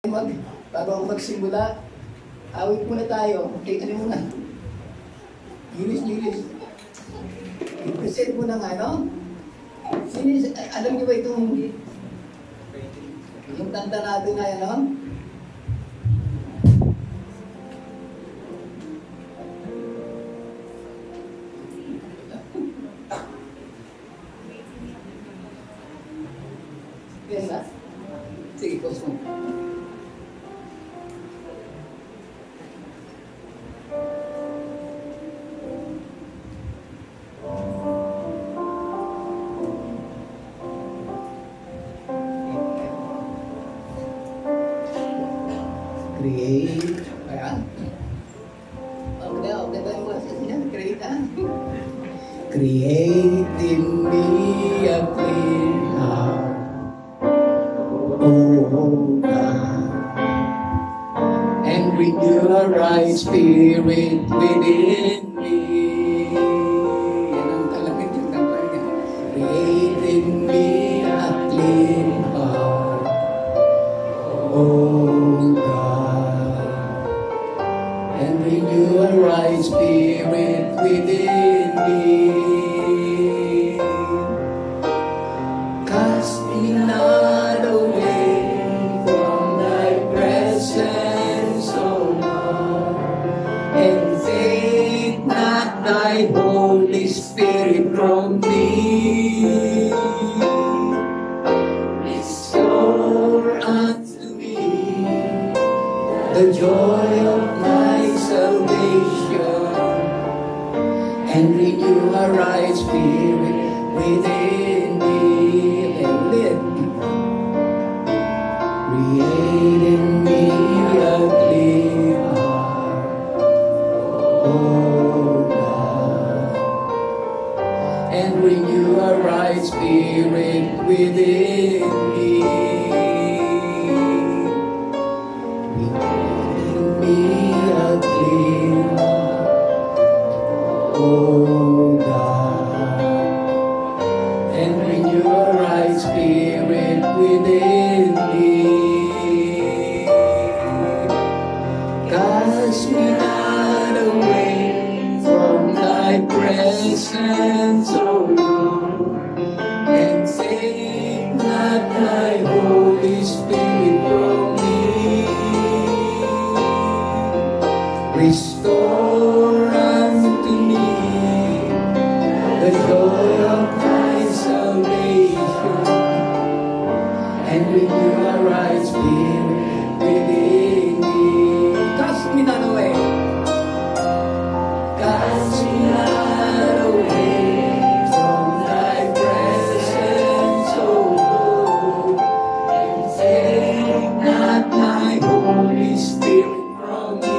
Bago ako magsimula, awit muna tayo. Okay, ano muna? Gilis. I-present mo na nga, no? Alam niyo ba itong yung kanta natin na yan, no? Yan na? Sige, post mo. Create. Ayan. Okay ba yung boses niya? Create, ha? Create in me a clean heart, oh God, and renew a right spirit within me. Yan ang talagang yung kanta niya. Create in me a clean heart, oh God, and renew a right spirit within me. Cast me not away from thy presence, O Lord, and take not thy Holy Spirit from me. Restore unto me the joy of my salvation, and renew a right spirit within me. And live. Create in me a clean heart, oh God, and renew a right spirit within me. A clean heart, oh God, and renew a right spirit within me. Cast me not away from thy presence, O Lord, and take not thy Holy Spirit from me. Restore unto me the joy of thy salvation, and renew a right spirit within me. Cast me not away. Cast me not away from thy presence, O Lord, and take not thy Holy Spirit from me.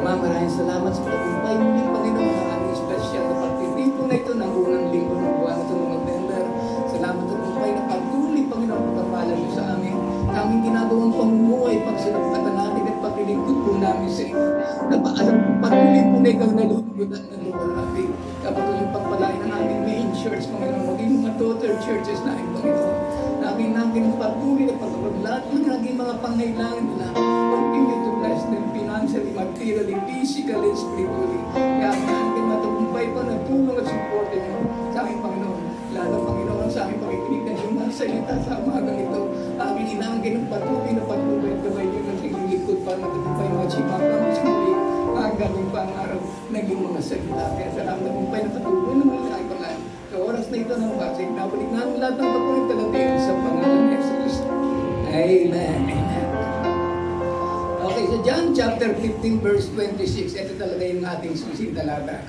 Maraming salamat sa pagkumpay muli, Panginoon, ang aming special na pagtitipon na ito ng unang linggo ng buwan ito ng November. Salamat sa pagkumpay na pagtuloy, Panginoon, pagkapalan mo sa amin. Kaming ginagawang pamumuhay, pagsinagpatan natin at paglilingkod po namin sa iyo. Napaalam po patuloy po na ikaw nalulugod at naluwalhati. Kapatuloy pagpalain ng aming main church, Panginoon, maging mga daughter churches namin, Panginoon. Namin patuloy na pagkakaglahat ng naging mga pangailangan nila. Continue to bless them financially, materially, physically, spiritually. Kaya namin matagumpay pa na tulong at support niyo sa aming Panginoon. Lalo, Panginoon, sa aming pakikinig na yung mga salita sa umagang ito. Aming inaangkin ng patuloy na patuloy at gabay niyo ng likod para matagumpay mga chimapang sumuli ang gagawing pang-araw naging mga salita. Kaya salamat na kumpay na patuloy na mga ay pangalan. Sa oras na ito ng basig, nabalik namin lahat ng kapunin talaga sa pangalan ni Jesus. Amen. Amen. Okay, so John chapter 15 verse 26, ito talaga yung ating susi talata.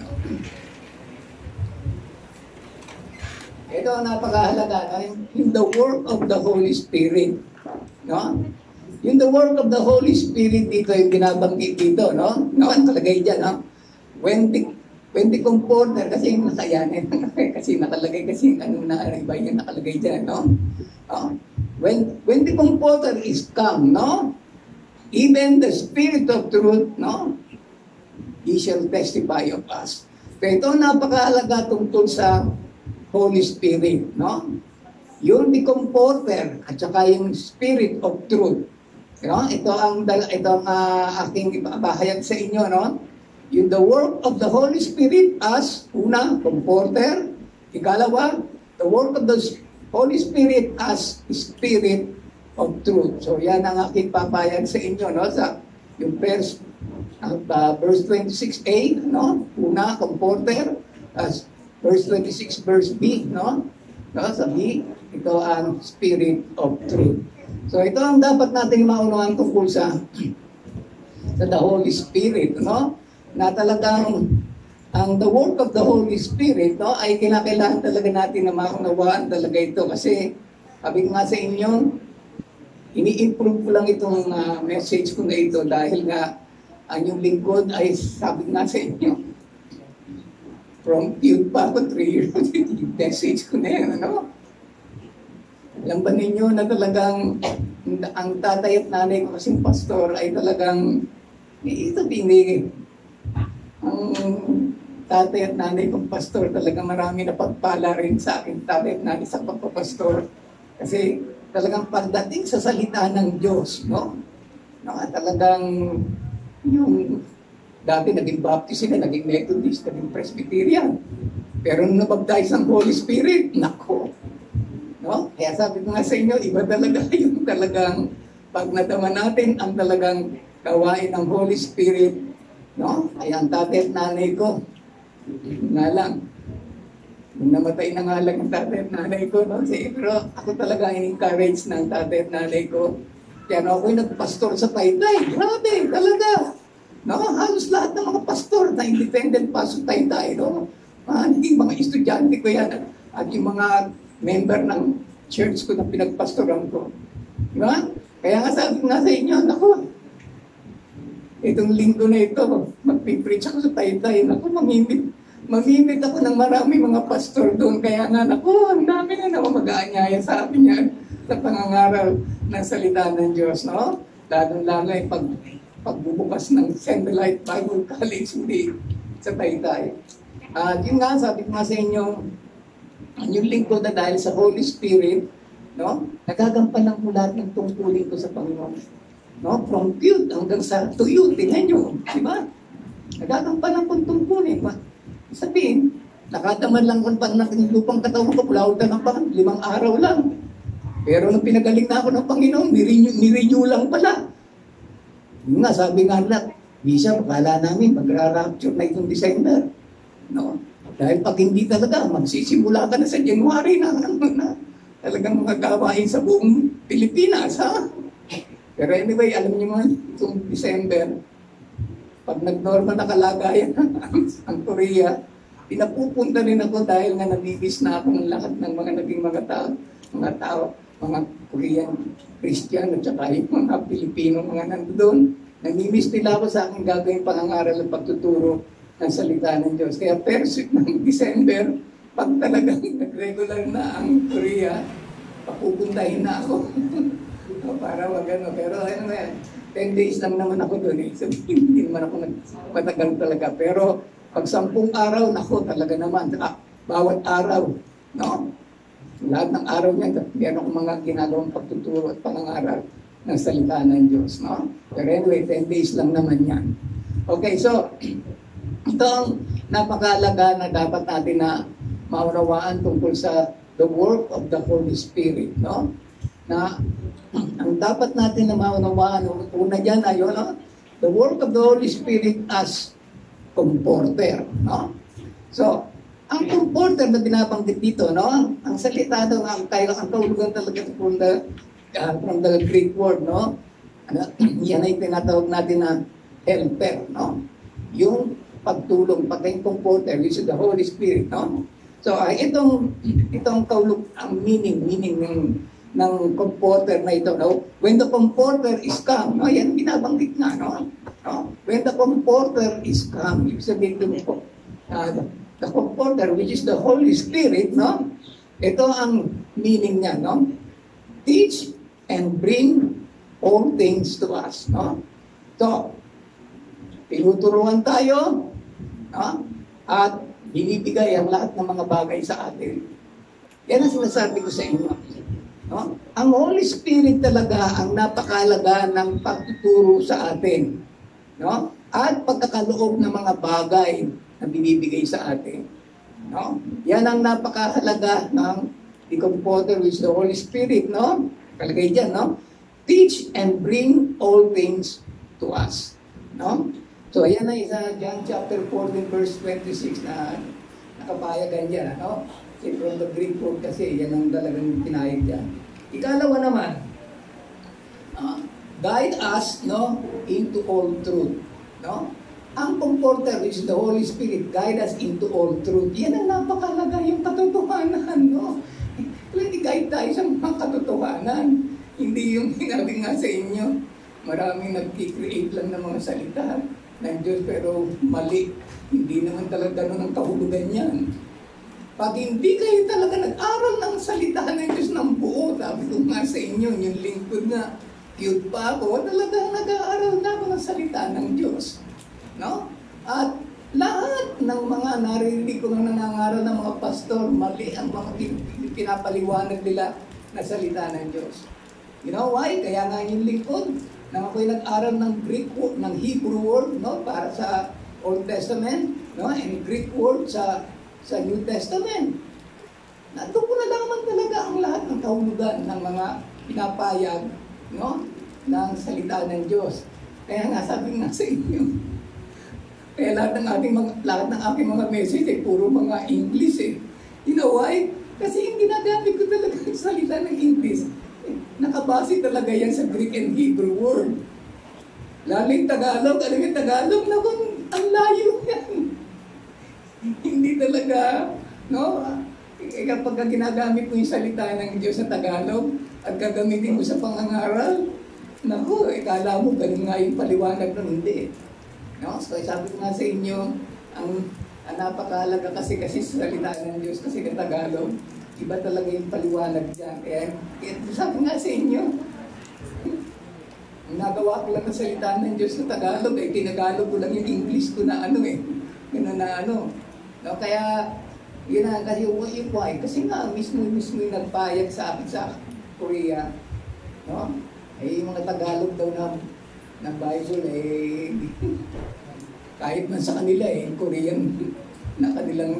Ito ang napakahalaga, no? In the work of the Holy Spirit. No? Yung the work of the Holy Spirit dito yung binabanggit dito, no? No, ang nakalagay dyan, no? When the comforter, kasi yung nasa yan, kasi nakalagay, kasi ano na, iba yung nakalagay dyan, no? When the comforter is come, no? Even the Spirit of truth, no? He shall testify of us. Pero ito napakahalaga tungkol sa Holy Spirit, no? Yung the comforter at saka yung Spirit of truth. No? Ito ang aking ipapahayag sa inyo, no? Yung the work of the Holy Spirit as una, comforter. Ikalawa, the work of the Holy Spirit as Spirit of truth. So yan ang aking papayag sa inyo, no? Sa yung verse 26a, no? Una, comforter, as verse 26, verse B, no? No, sa B, ito ang Spirit of truth. So ito ang dapat nating maunawan tungkol sa the Holy Spirit, no? Na talagang ang the work of the Holy Spirit, no, ay kinakailangan talaga natin na maunawaan talaga ito kasi sabi ko nga sa inyo, ini-improve ko lang itong message ko na ito dahil nga ang yung lingkod ay sabi nga sa inyo, from youth pa ako 3 years, yung message ko na yan, ano? Alam ba ninyo na talagang ang tatay at nanay ko kasing pastor ay talagang ito ang tatay at nanay kong pastor talagang marami na pagpala rin sa akin tatay at nanay sa pagpapastor kasi talagang pagdating sa salita ng Diyos, no? Talagang yung dati naging Baptist sila, naging Methodist, naging Presbyterian. Pero nung nabaptize ang Holy Spirit, nako. No? Kaya sabi ko nga sa inyo, iba talaga yung talagang pag nadama natin ang talagang gawain ng Holy Spirit. No? Kaya ang tatay at nanay ko, nga lang, nung namatay na nga lang ang tatay at nanay ko, no? Pero ako talaga in-encourage ng tatay at nanay ko. Kaya no, ako'y nagpastor sa Taytay. Grabe, talaga. No, halos lahat ng mga pastor na independent pastor Taytay, no? Naging mga estudyante ko yan at yung mga member ng church ko na pinagpastoran ko. Di ba? Kaya nga sabi nga sa inyo, naku, itong linggo na ito, magpipreach ako sa Taytay, naku, mamimit ako ng marami mga pastor doon. Kaya nga, naku, ang dami na naman mag-aanyaya sa amin yan sa pangangaral ng salita ng Diyos, no? Lalong-lalo ay pagbubukas ng Sendelight Bible College hindi sa Taytay. Yun nga, sabi ko nga sa inyo, yung lingkod na dahil sa Holy Spirit, no? Nagagampanan ko lahat ng tungkulin ko sa Panginoon. No? From youth hanggang sa to youth, tingnan nyo, di ba? Nagagampanan kong tungkulin. Sabihin, nakataman lang kung pang lupang katawan ko, pulautan ng pang 5 araw lang. Pero nung pinagaling na ako ng Panginoon, nirenew lang pala. Yung nga, sabi nga lang, Bishop, akala namin magra-rapture na itong December. No? Dahil pag hindi talaga, magsisimula ka na sa January na talagang mga gawain sa buong Pilipinas, ha? Pero anyway, alam niyo man, itong December, pag nag-normal na kalagayan ang Korea, pinapupunta rin ako dahil nga nabibis na ako ng lahat ng mga naging mga Korean Christian at saka yung mga Pilipino mga nandoon. Namimiss nila ako sa aking gagawin pangangaral at pagtuturo ng salita ng Diyos. Kaya first week ng December, pag talagang nag-regular na ang Korea, papupuntahin na ako. Para magano. Pero ano yan, 10 days lang naman ako doon eh. So, hindi naman ako matagal talaga. Pero pag 10 araw, nako talaga naman. Bawat araw, no? Lahat ng araw niya, meron akong mga ginagawang pagtuturo at pangangaral ng salita ng Diyos, no? Pero anyway, 10 days lang naman yan. Okay, so, ito ang napakalaga na dapat natin na maunawaan tungkol sa the work of the Holy Spirit, no? Na ang dapat natin na maunawaan, una dyan ay, no? The work of the Holy Spirit as comforter, no? So, ang comforter na binabanggit dito, no? Ang salita daw, ang kaulugan talaga from the Greek word, no? Yan ay tinatawag natin na helper, no? Yung pagtulong, pagkain comforter, which is the Holy Spirit, no? So, itong ang meaning ng comforter na ito, no? When the comforter is come, no? Yan binabanggit nga, no? When the comforter is come, ibig sabihin dun po, the comforter, which is the Holy Spirit, no? Ito ang meaning niya, no? Teach and bring all things to us, no? So, tinuturuan tayo, no? At binibigay ang lahat ng mga bagay sa atin. Yan ang sinasabi ko sa inyo. No? Ang Holy Spirit talaga ang napakahalaga ng pagtuturo sa atin. No? At pagkakaloob ng mga bagay na binibigay sa atin. No? Yan ang napakahalaga ng the Comforter, which the Holy Spirit, no? Kalagay dyan, no? Teach and bring all things to us. No? So, ayan na isa, John chapter 14, verse 26 na nakapayagan dyan, no? From the Greek word kasi, yan ang talagang pinayag dyan. Ikalawa naman, guide us, no, into all truth, no? Ang Comforter, which is the Holy Spirit, guide us into all truth. Yan ang napakalaga, yung katotohanan, no? I-guide tayo sa mga katotohanan. Hindi yung sinabi nga sa inyo, maraming nag-create lang ng mga salita ng Diyos, pero mali. Hindi naman talaga ganun ang kahulugan yan. Pag hindi kayo talaga nag-aral ng salita ng Diyos ng buo, sabi ko nga sa inyo, yung lingkod na cute pa ako, talagang nag-aaral na ako ng salita ng Diyos. No? At lahat ng mga naririnig ko na nangangaral ng mga pastor, mali ang mga pinapaliwanag nila na salita ng Diyos. You know why? Kaya nga yung lingkod, nang ako'y nag-aral ng Greek word, ng Hebrew word, no, para sa Old Testament, no, and Greek word sa New Testament. Nandun ko nalaman talaga ang lahat ng kahulugan ng mga pinapayag, no, ng salita ng Diyos. Kaya nga sabi nga sa inyo, kaya lahat ng aking mga message ay puro mga English eh. You know why? Kasi yung ginagamit ko talaga ang salita ng English, nakabase talaga yan sa Greek and Hebrew word. Lalo yung Tagalog, alam yung Tagalog, ang layo yan. Hindi talaga, no? Kapag ginagamit mo yung salita ng Diyos sa Tagalog at gagamitin mo sa pangangaral, naku, kala mo ganun nga yung paliwanag ng hindi. No? So sabi ko nga sa inyo, ang napakahalaga kasi sa salita ng Diyos kasi ng Tagalog, iba talaga yung paliwanag dyan. Kaya sabi nga sa inyo, nagawa ko lang ang salita ng Diyos sa Tagalog, tinagalog ko lang yung English ko na gano'n na No, kaya, yun na, kasi why? Kasi nga, mismo yung nagpayag sa akin sa Korea, no? Yung mga Tagalog daw ng Bible, kahit man sa kanila, Korean na kanilang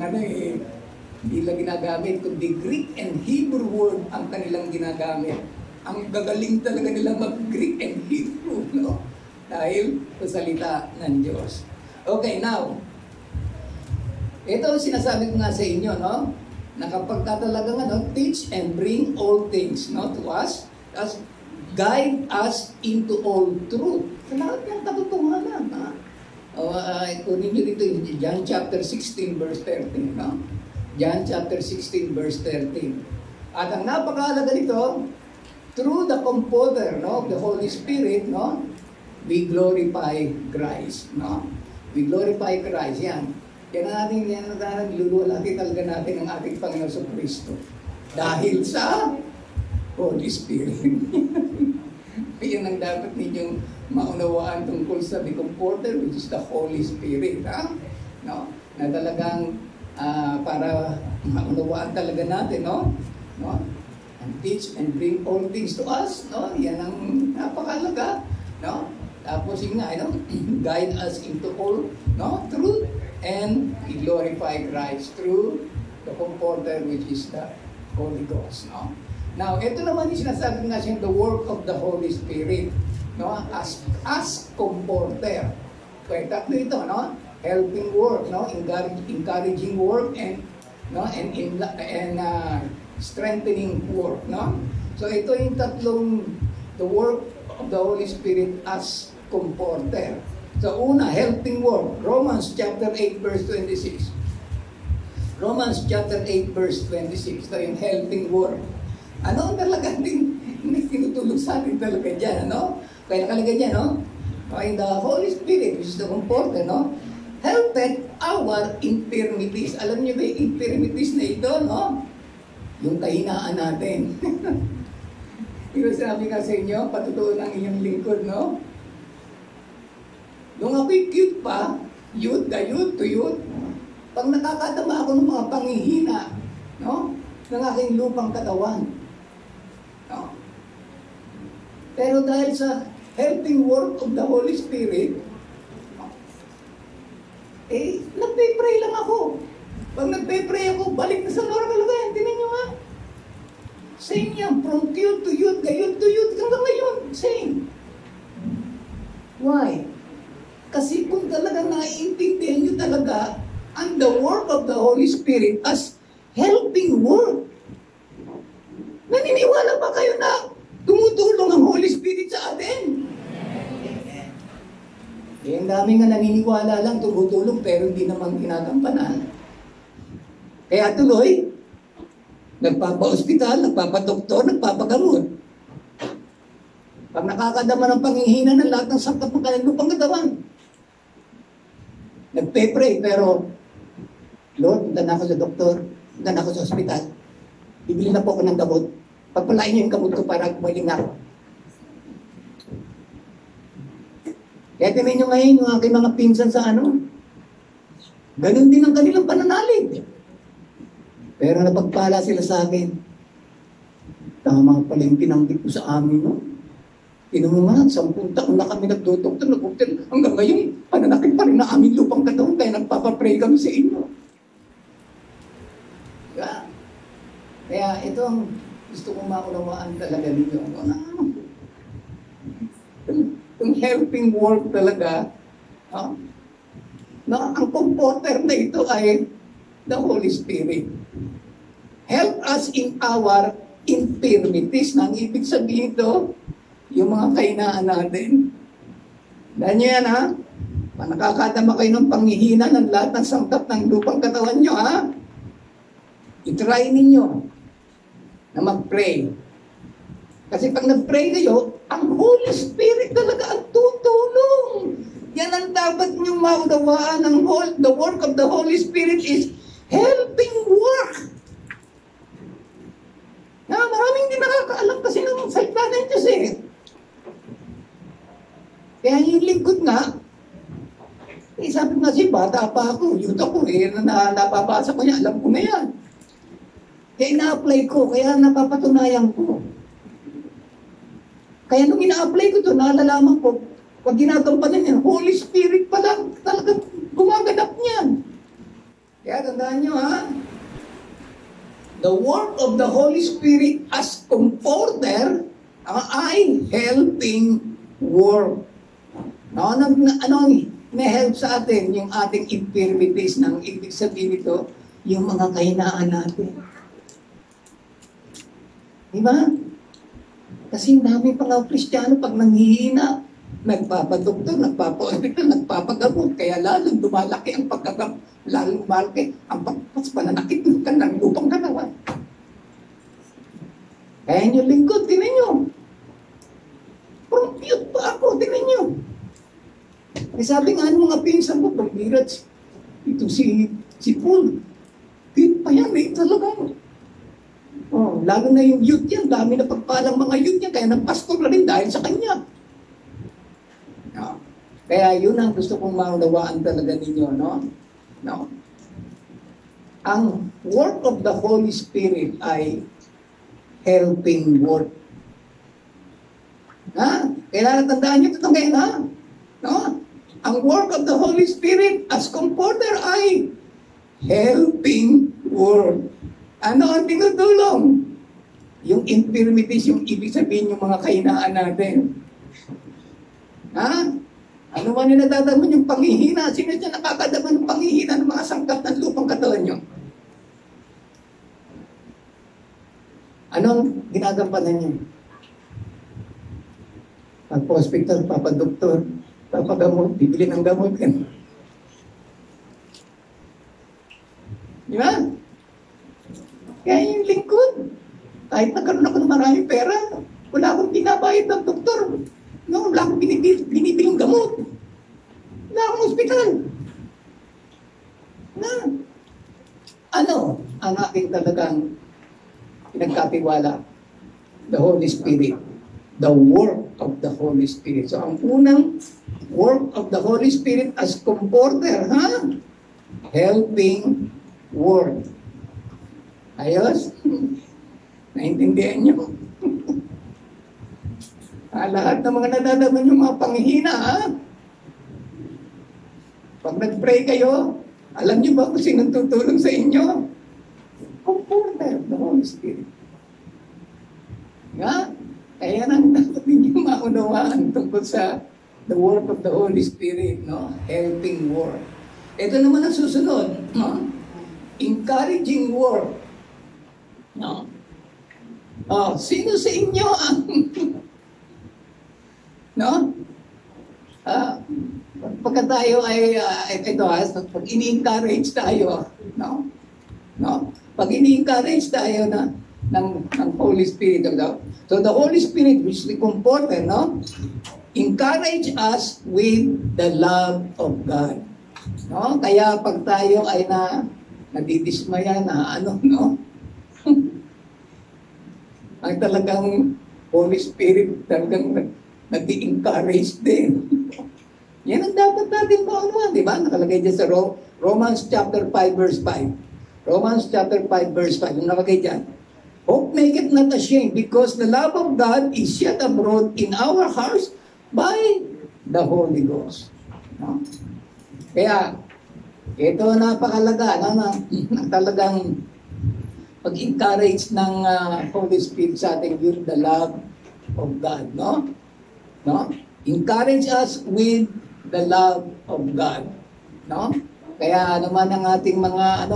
hindi lang ginagamit, kundi Greek and Hebrew word ang kanilang ginagamit. Ang gagaling talaga nila mag-Greek and Hebrew, no? Dahil sa salita ng Diyos. Okay, now, ito sinasabi ko nga sa inyo, no? Na kapag talagang teach and bring all things, no, to us, as guide us into all truth. Sa lahat ng katotohanan, ha? Kunin nyo dito, John chapter 16, verse 13, no? John chapter 16, verse 13. At ang napakahalaga nito, through the Comforter, no, the Holy Spirit, no, we glorify Christ, no? We glorify Christ, yan. Yan niluluwalhati talaga natin ang ating Panginoon sa Kristo. Dahil sa Holy Spirit. Yan ang dapat ninyong maunawaan tungkol sa the Comforter, which is the Holy Spirit, ha? No? Na talagang para maunawaan talaga natin, no? And teach and bring all things to us, no? Yan ang napakahalaga, no? Tapos yun nga, guide us into all, no, truth, and we glorify Christ through the Comforter, which is the Holy Ghost, no? Now, ito naman yung sinasabi nga siya, the work of the Holy Spirit, no? As Comforter. Kaya tatlo ito, no? Helping work, no? Encouraging work, and strengthening work, no? So ito yung tatlong, the work of the Holy Spirit as Comforter. So una, helping work, Romans chapter 8 verse 26. Romans chapter 8 verse 26, ito yung helping word. Ano talaga din tinutulog sa atin talaga dyan, no? Kaya nakalagay dyan, no? Okay, the Holy Spirit, which is the comforter, no? Helpeth our infirmities. Alam niyo ba yung infirmities na ito, no? Yung kahinaan natin. Pero sinabi ka sa inyo, patutuo ng inyong lingkod, no? Nung ako'y cute pa, youth, pag nakakadama ako ng mga panghihina, no? Ng aking lupang katawan. No? Pero dahil sa helping work of the Holy Spirit, nagpe-pray lang ako. Pag nagpe-pray ako, balik na sa normal again. Tinan nyo nga. Same yan. From cute to youth, gayon to youth, hanggang ngayon. Same. Why? Kasi kung talaga naiintindihan nyo talaga ang the work of the Holy Spirit as helping work. Naniniwala ba kayo na tumutulong ang Holy Spirit sa atin? Ang dami nga naniniwala lang tumutulong pero hindi naman ginagampanan. Kaya tuloy, nagpapa-ospital, nagpapa-doktor, nagpapagamot. Pag nakakadama ng panghihina ng lahat ng sakit ng kanilang lupang katawan, nagpe-pray pero, Lord, punta na ako sa doktor, punta na ako sa ospital, bibili na po ako ng gamot, pagpalain niyo yung gamot ko para kumaling na ako. Kaya tinan nyo ngayon yung aking mga pinsan sa ganun din ang kanilang pananalig. Pero napagpala sila sa akin. Tama pala yung pinanggit ko sa amin, no? Tinan mo nga, 10 taon na kami nagdodoktor, hanggang ngayon, pananakit pa rin na aming lupang katawan, kaya nagpapapray kami sa inyo. Kaya ito ang gusto kong maunawaan talaga ninyo. Yung helping work talaga, na ang comforter na ito ay the Holy Spirit. Help us in our infirmities. Nang ibig sabihin ito, yung mga kahinaan natin. Dahil nyo yan, ha? Nakakadama kayo ng panghihina ng lahat ng sangkap ng lupang katawan nyo, ha? I-try ninyo na mag-pray. Kasi pag nag-pray kayo, ang Holy Spirit talaga ang tutulong. Yan ang dapat niyong maunawaan. The work of the Holy Spirit is helping work. Maraming hindi nakakaalam kasi ng salita ng Diyos eh. Kaya yung lingkod nga, sabi nga si bata pa ako, youth ako napapasa ko niya, alam ko na yan. Kaya ina-apply ko, kaya napapatunayan ko. Kaya nung ina-apply ko ito, naalalaman ko, pag ginagampanan niya, Holy Spirit pa lang, talagang gumaganap niyan. Kaya tandaan nyo, ha? The work of the Holy Spirit as comforter ay helping work. Ano ang na-help sa atin? Yung ating infirmities, nang ibig sabihin ito, yung mga kahinaan natin. Diba? Kasi dami pa nga Kristiyano pag nanghihina, nagpapadoktor, nagpapa-hospital, nagpapagamot, kaya lalong dumalaki ang lalong malaki ang pananakit ng kanilang lupang katawan. Kaya nyo lingkod, tinan nyo. Cute pa ako, tinan nyo. Ay sabi nga ng mga pinsan mo, pagbirat, ito si Paul, cute pa yan eh, talagang. Lalo na yung youth yan, dami na pagpalang mga youth yan, kaya nagpastor na rin dahil sa kanya. Kaya yun ang gusto kong maunawaan talaga ninyo, no? Ang work of the Holy Spirit ay helping work. Kailangan tandaan nyo ito ngayon, ha? No? Ang work of the Holy Spirit as comforter ay helping work. Ano ang tinutulong? Yung infirmities, yung ibig sabihin yung mga kahinaan natin. Ano man yung nadadaman yung panghihina? Sino siya nakakadaman ng panghihina ng mga sangkat ng lupang katawan nyo? Anong ginagampanan niyo? Pagpa-hospital, papadoktor, papagamot, bibili ng gamot. Di ba? Kaya yung lingkod, kahit nagkaroon ako ng maraming pera, wala akong binabayad ng doktor. No, wala akong binibiling gamot. Wala akong ospital. Na, ano ang aking talagang pinagkatiwala? The Holy Spirit. The work of the Holy Spirit. So, ang unang work of the Holy Spirit as comforter, helping word. Ayos? Naintindihan nyo? Lahat ng mga nadalaman yung mga panghihina, Pag nag-pray kayo, alam niyo ba kung sinong tutulong sa inyo? Comforter, the Holy Spirit. Nga? Kaya nang dapat ninyo maunawaan tungkol sa the work of the Holy Spirit, no? Helping work. Ito naman ang susunod, no? Encouraging work. No? Sino sa inyo ang no? Pagka tayo ay pag ini-encourage tayo, no? No? Pag ini-encourage tayo ng Holy Spirit, no? So the Holy Spirit, which is the comforter, no? Encourage us with the love of God. No? Kaya pag tayo ay nadidismaya na no? Ang talagang Holy Spirit talagang nag-encourage din. Yan ang dapat natin maunawan, di ba? Nakalagay dyan sa Romans chapter 5 verse 5. Romans chapter 5 verse 5. Yung nakalagay dyan. Hope maketh not ashamed, because the love of God is shed abroad in our hearts by the Holy Ghost. No? Kaya, ito napakalaga, na talagang pag-encourage ng Holy Spirit sa atin with the love of God, no? No? Encourage us with the love of God, no? Kaya naman ang ating mga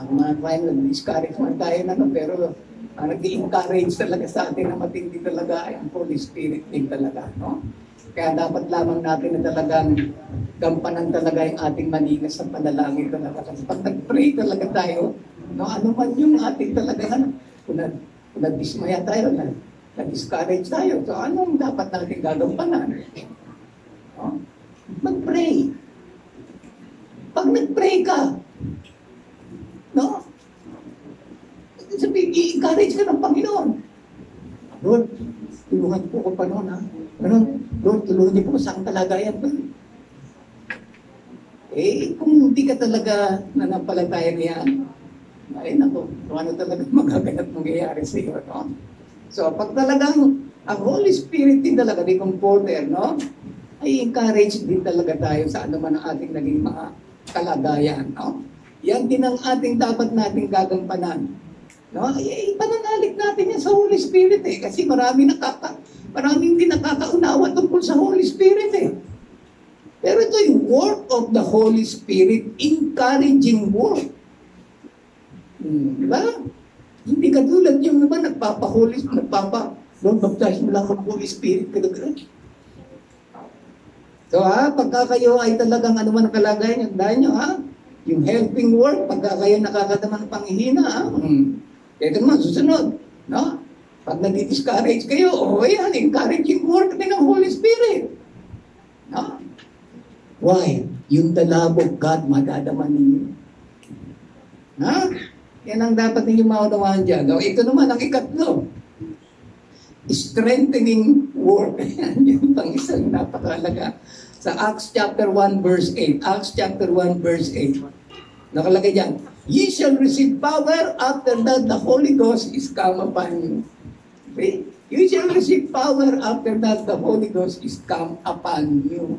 mga client, discourage man tayo pero nag-encourage talaga sa atin na matindi talaga ay ang Holy Spirit din talaga, no? Kaya dapat lamang natin na talagang gampanan talaga yung ating manigas sa panalangin talaga. Kasi pag nag-pray talaga tayo, no, ano man yung ating talaga, kung nag-dismaya tayo, nag-discourage tayo, so anong dapat natin gagampanan? No? Mag-pray. Pag nag-pray ka, no? Sabi, i-encourage ka ng Panginoon. Lord, tulungan po ko pa noon, Lord, tulungan niyo po saan kalagayan ko. Kung hindi ka talaga nanampalataya niyan, ay nako, ano talaga magaganap mangyayari sa iyo, no? So, pag talagang ang Holy Spirit din talaga, di comforter, no? Ay encourage din talaga tayo sa ano man ang ating naging mga kalagayan, no? Yan din ang ating dapat nating gagampanan. No? Ay, pananalig natin yan sa Holy Spirit kasi maraming hindi nakakaunawa tungkol sa Holy Spirit Pero ito yung work of the Holy Spirit, encouraging work. Diba? Hindi katulad yung naman Lord, baptize mo lang ang Holy Spirit. So pagka kayo ay talagang ano man ang kalagayan, yung dahil nyo yung helping work, pagka kayo nakakadama ng panghihina, ito naman, susunod, no? Pag nag-discourage kayo, yan, encouraging work din ng Holy Spirit. No? Why? Yung the love of God, madadaman ninyo. Yan ang dapat ninyo maunawaan dyan. Ito naman ang ikatlo. Strengthening work. Yan pang isang napakalaga. Sa Acts chapter 1 verse 8. Acts chapter 1 verse 8. Nakalagay dyan. Ye shall receive power after that the Holy Ghost is come upon you. Okay? You shall receive power after that the Holy Ghost is come upon you.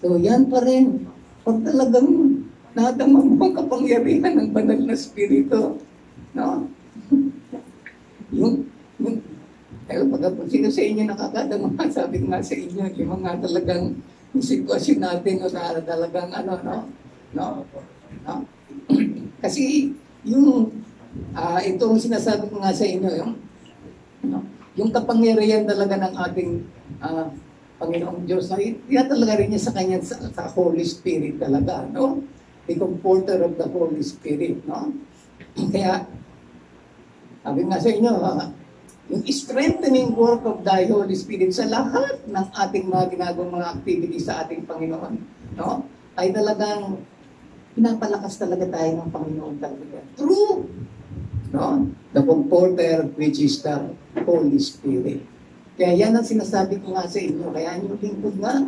So yan pa rin. Pag talagang nadama mo ang kapangyarihan ng banal na Espiritu. No? Pag sino sa inyo nakakadama, sabi nga sa inyo, yung mga talagang sitwasyon natin o na talagang no? Kasi itong sinasabi ko nga sa inyo, yung kapangyarihan talaga ng ating Panginoong Diyos, yan talaga rin niya sa kanya sa Holy Spirit talaga, no? The comforter of the Holy Spirit, no? Kaya, sabi nga sa inyo, yung strengthening work of the Holy Spirit sa lahat ng ating mga ginagawang mga activities sa ating Panginoon, no? Ay talagang pinapalakas talaga tayo ng Panginoon talaga. True, no? The Comforter, which is the Holy Spirit. Kaya yan ang sinasabi ko nga sa inyo. Kaya yung lingkod nga,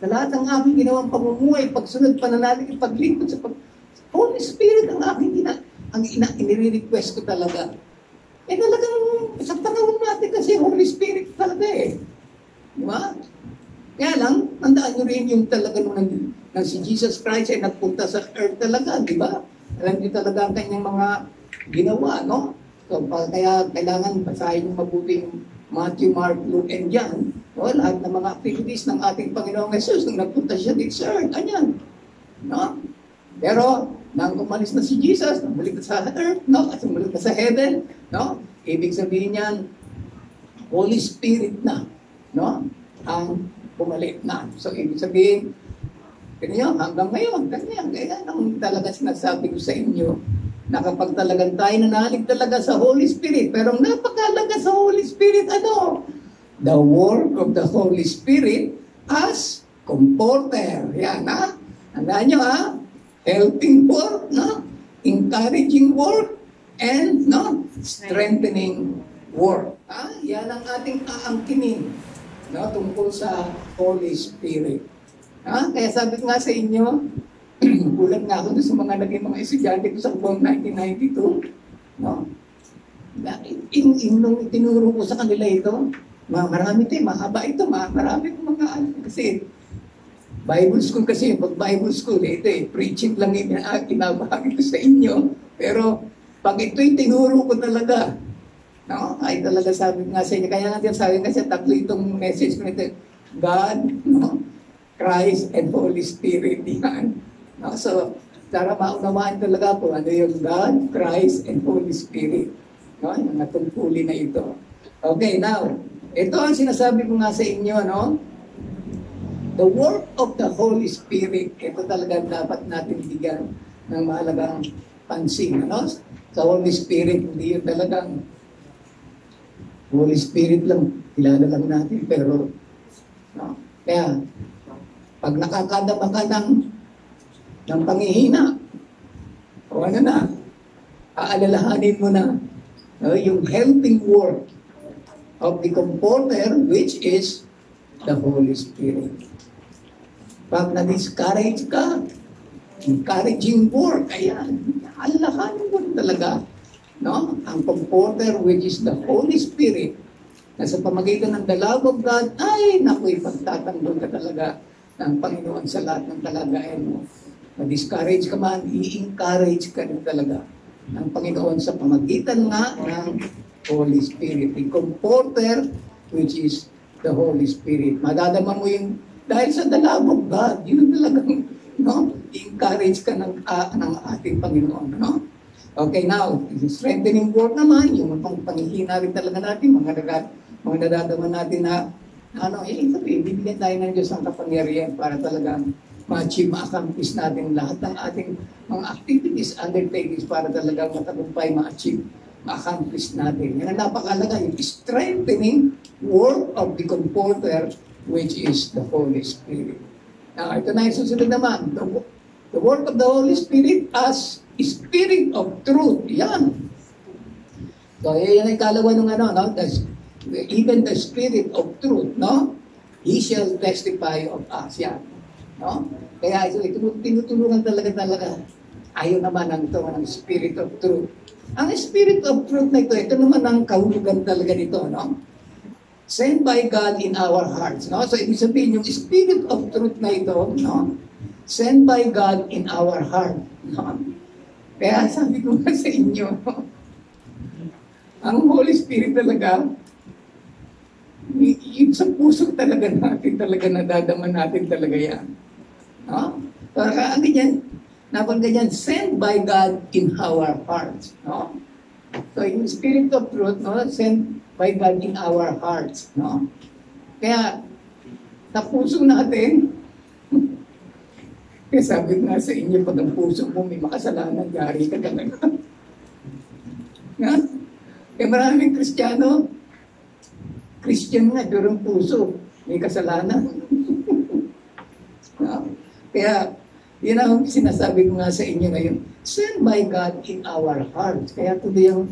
sa lahat ng aking ginawang pamumuhay, pagsunod, pananalig, paglingkod sa Holy Spirit ang aking inire-request ko talaga. Eh talagang sa panahon natin kasi Holy Spirit talaga eh. Di ba? Kaya lang, tandaan nyo rin yung talaga nung si Jesus Christ ay nagpunta sa earth talaga, di ba? Alam nyo talaga ang kanyang mga ginawa, no? So, kaya kailangan basahin yung mabuting Matthew, Mark, Luke, and John. No? Lahat ng mga activities ng ating Panginoong Jesus nung nagpunta siya dito sa earth, kanyan. No? Pero, nang umalis na si Jesus, bumalik na sa earth, no? At bumalik na sa heaven, no? Ibig sabihin niyan, Holy Spirit na, no? Ang bumalik na. So, ibig sabihin, ganyan, hanggang ngayon, ganyan. Kaya ang talaga sinasabi ko sa inyo, na kapag talagang tayo nanalig talaga sa Holy Spirit, pero ang napakalaga sa Holy Spirit, ano? The work of the Holy Spirit as comforter. Yan, ha? Tandaan nyo, ha? Helping work, no? Encouraging work, and no? Strengthening work. Yan ang ating aangkinin, no? Tungkol sa Holy Spirit. Kaya sabi ko nga sa inyo, gulat nga ako sa mga naging mga estudyante ko sa buong 1992, no? Nung tinuro ko sa kanila ito, marami ito, mahaba ito, marami kong mga kasi Bible school kasi, pag Bible school, ito preaching lang ibabahagi ko sa inyo. Pero, pag ito'y tinuro ko talaga, no? Ay talaga sabi nga sa inyo, kaya nga sabi kasi tatlo itong message ko nito, God, no? Christ, and Holy Spirit, yan. No? So, para maunawaan talaga po, ano yung God, Christ, and Holy Spirit. No? Yung natungkulin na ito. Okay, now, ito ang sinasabi ko nga sa inyo, no? The work of the Holy Spirit, ito talaga dapat natin bigyan ng mahalagang pansin. Ano? Sa Holy Spirit, hindi yun talagang Holy Spirit lang, kilala lang natin, pero no? Kaya, pag nakakadama ka ng panghihina, o ano na, aalalahanin mo na no? Yung helping work of the Comforter, which is the Holy Spirit. Pag na-discourage ka, encouraging work, ayan, alalahanin mo talaga, no? Ang Comforter, which is the Holy Spirit, na sa pamagitan ng the love of God, ay, naku, ipagtatanggol ka talaga ng Panginoon sa lahat ng kalagayan mo. Na-discourage ka man, i-encourage ka rin talaga ng Panginoon sa pamagitan nga ng Holy Spirit. The Comforter, which is the Holy Spirit. Madadama mo yung dahil sa the love of God, yun talagang, no? I-encourage ka ng ating Panginoon, no? Okay, now, strengthening work naman, yung panghihina rin talaga natin, mga nadadama natin na, bibigyan tayo ng Diyos ang kapangyarihan para talagang ma-achieve, ma-accomplish natin lahat ng ating mga activities, undertakings para talagang matagumpay, ma-achieve, ma-accomplish natin. Yan ang napakalaga, yung strengthening work of the Comforter, which is the Holy Spirit. Now, ito na yung susunod naman. The work of the Holy Spirit as Spirit of Truth. Yan. So, yan ang kalawa ng no? Even the Spirit of Truth, no? He shall testify of us. Yan. No? Kaya ito tinutulungan talaga. Ayaw naman ng Spirit of Truth. Ang Spirit of Truth na ito naman ang kahulugan talaga nito, no? Sent by God in our hearts. No? So, ibig sabihin, yung Spirit of Truth na ito, no? Sent by God in our heart. No? Kaya sabi ko nga sa inyo, ang Holy Spirit talaga, yung sa puso talaga natin, talaga nadadama natin talaga yan. No? So, ganyan, sent by God in our hearts. No? So, yung Spirit of Truth, no? Sent by God in our hearts, no? Kaya, sa puso natin, kaya sabi nga sa inyo, pag ang puso mo may makasalanan, yari ka talaga. Ha? Kaya maraming Kristiyano, Christian nga, pero ang puso, may kasalanan. Ha? Kaya, yun ang sinasabi ko nga sa inyo ngayon, send by God in our hearts. Kaya today yung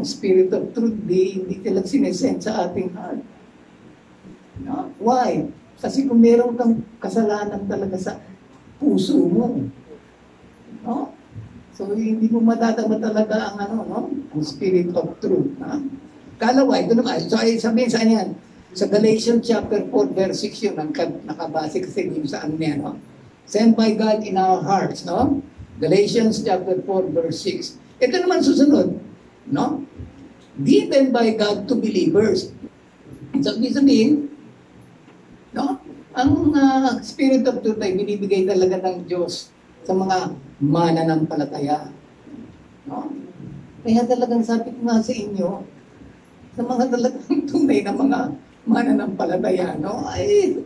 Spirit of Truth, hindi talaga sinesend sa ating heart. No? Why? Kasi kung meron kang kasalanan talaga sa puso mo, no? So, hindi mo madadama talaga ang Spirit of Truth. Ha? Kalawa, ito naman. So, sabihin saan yan? Sa Galatians chapter 4, verse 6 yun, nakabase kasi yung saan niya, no? Sent by God in our hearts, no? Galatians chapter 4, verse 6. Ito naman susunod, no? Given by God to believers. So, sabihin, no? Ang Spirit of Truth ay binibigay talaga ng Diyos sa mga mananampalataya. No? Kaya talagang sabi ko nga sa inyo, sa mga talagang tunay na mga mananampalataya, no? Ay,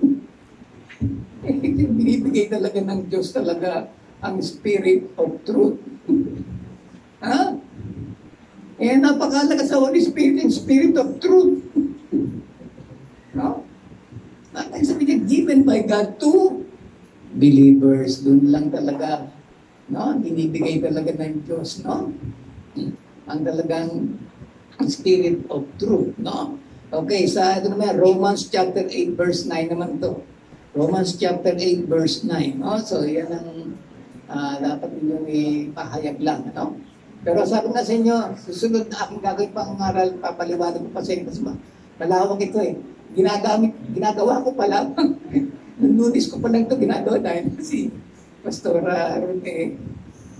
binibigay talaga ng Diyos talaga ang Spirit of Truth. Ha? Eh, napakalaga sa Holy Spirit, yung Spirit of Truth. No? Ang sabi niya, given by God to believers. Doon lang talaga, no? Binibigay talaga ng Diyos, no? Ang talagang Spirit of Truth, no? Okay, sa ito naman, Romans chapter 8, verse 9 naman to. Romans chapter 8, verse 9, no? So, yan ang dapat ninyong ipahayag lang, no? Pero sabi nga sa inyo, susunod na aking gagawin pang ngaral, papaliwanag ko pa sa inyo, kasi malawak ito eh. Ginagawa ko pala. Nung Lunes ko pa lang ito ginagawa dahil si Pastor Aaron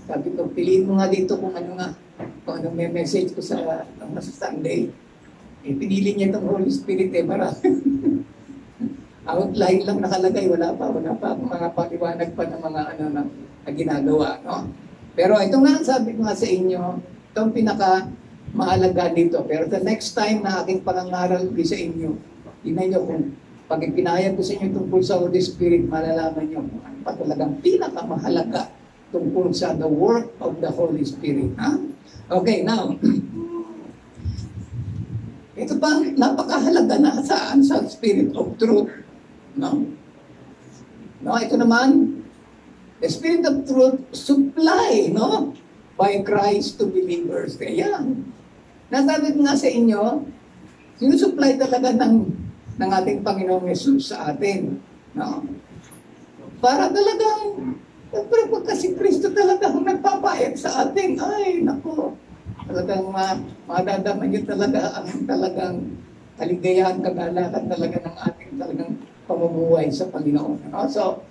sabi ko, piliin mo nga dito kung anong may message ko sa Sunday. Pinili niya itong Holy Spirit para outline lang nakalagay, wala pa mga paliwanag pa ng mga na ginagawa, no? Pero ito nga, sabi ko nga sa inyo, itong pinaka mahalaga dito. Pero the next time na aking pangangaral sa inyo, tingnan nyo kung pag ipinahayag ko sa inyo tungkol sa Holy Spirit, malalaman nyo kung ano pa talagang pinakamahalaga tungkol sa the work of the Holy Spirit. Ha? Okay, now, ito pa napakahalaga na sa Spirit of Truth. No? No, ito naman, the Spirit of Truth supply, no? By Christ to believers. Kaya, nasabi ko nga sa inyo, sinusupply talaga ng ating Panginoong Yesus sa atin. No? Para talagang, pero pagka si Kristo talagang nagpapayag sa atin, ay, naku, talagang madadama niyo talaga ang talagang kaligayahan, kagalakan talaga ng ating talagang pamumuhay sa Panginoon. No? So,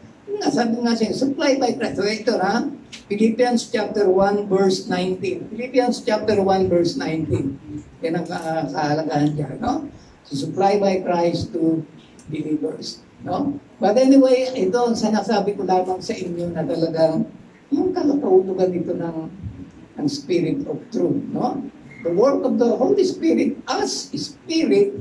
sabi nga siya, supply by Christ. So, ito na, Philippians chapter 1, verse 19. Philippians chapter 1, verse 19. Yan ang kahalagahan dyan, no? So, supply by Christ to believers, no? But anyway, ito ang sinasabi ko lamang sa inyo na talagang yung kalakaulugan dito ng Spirit of Truth, no? The work of the Holy Spirit as Spirit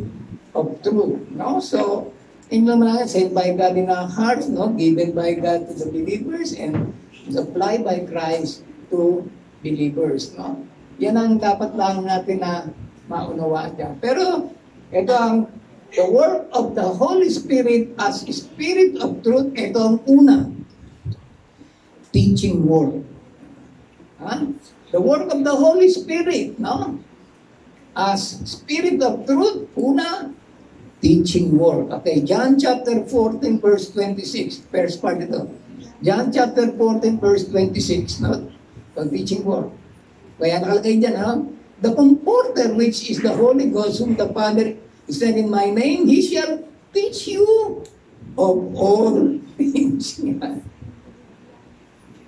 of Truth, no? So, Tingnan mo lang, sent by God in our hearts, no? Given by God to the believers and supplied by Christ to believers, no? Yan ang dapat lang natin na maunawaan dyan. Pero, ito ang the work of the Holy Spirit as Spirit of Truth. Ito ang una, teaching work. The work of the Holy Spirit, no? As Spirit of Truth, una, teaching work. Okay, John chapter 14, verse 26. First part ito. John chapter 14, verse 26, no? So, teaching work. Kaya nakalagay dyan, ha? The Comforter, which is the Holy Ghost, whom the Father said in my name, He shall teach you of all things.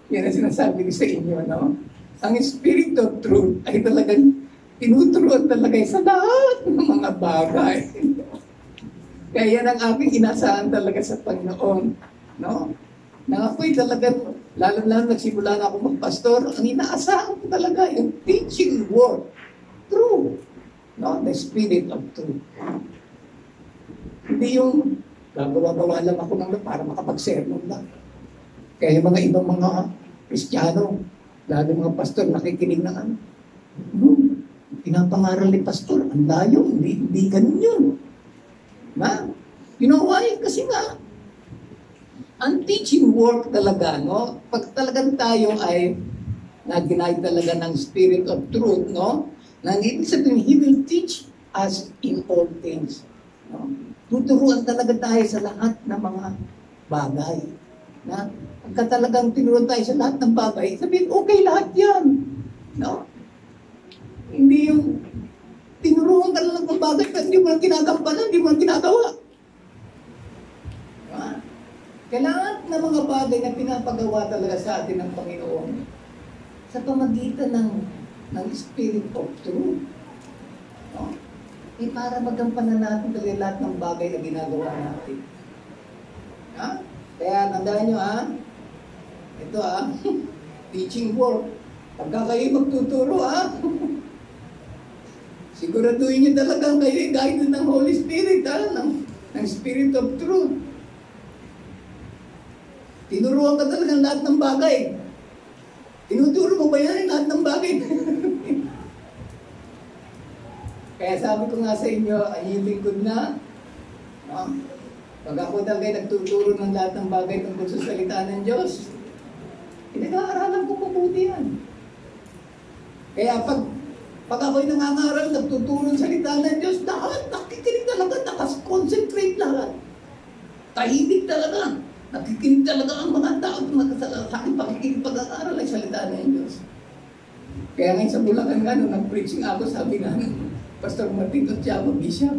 Yan ang sinasabi ko sa inyo, no? Ang Spirit of Truth ay talagang tinuturuan talaga sa lahat ng mga bagay. Kaya yan ang aking inasahan talaga sa Panginoon, no? Na ako'y talagang, lalo-lalo nagsimula na ako magpastor, ang inaasahan ko talaga yung teaching work, true, no? The Spirit of Truth. Hindi yung gagawa-gawa lang ako ng para makapag-sermon lang. Kaya yung mga ibang mga Kristiyano, lalo mga pastor, nakikinig ng ano. pinapangaral ni pastor, ang layo, hindi ganun yun. Na? You know why? Kasi nga, ang teaching work talaga, no? Pag talagang tayo ay naginay talaga ng spirit of truth, no? Nang ibig sabihin, He will teach us in all things. No? Tuturuan talaga tayo sa lahat ng mga bagay. Na? Pagka talagang tinuruan tayo sa lahat ng bagay, sabihin, okay lahat yan. No? Hindi yung tinuruan ka lang ng bagay pero hindi mo lang ginagampanan, hindi mo lang ginagawa. Diba? Kailangan na mga bagay na pinapagawa talaga sa atin ng Panginoon sa pamagitan ng Spirit of Truth. No? Para magampanan natin talaga lahat ng bagay na ginagawa natin. Ha? Kaya tandaan nyo ito teaching work. Pagka kayo magtuturo siguraduhin nyo talagang kayo guided ng Holy Spirit, ng Spirit of Truth. Tinuruan ka talaga lahat ng bagay. Tinuturo mo ba yan lahat ng bagay? Kaya sabi ko nga sa inyo, ay yung lingkod na, pag ako talaga nagtuturo ng lahat ng bagay tungkol sa salita ng Diyos, pinag-aaralan ko mabuti yan. Kaya pag ako'y nangangaral, nagtuturo ng salita ng Diyos, lahat, nakikinig talaga, nakakonsentrate lahat. Tahimik talaga. Nakikinig talaga ang mga tao sa aking pakikinig pag-aaral ay salita ng Diyos. Kaya ngayon sa Bulacan nga, nung nag-preaching ako, sabi nga, Pastor Martin Tiago, Bishop,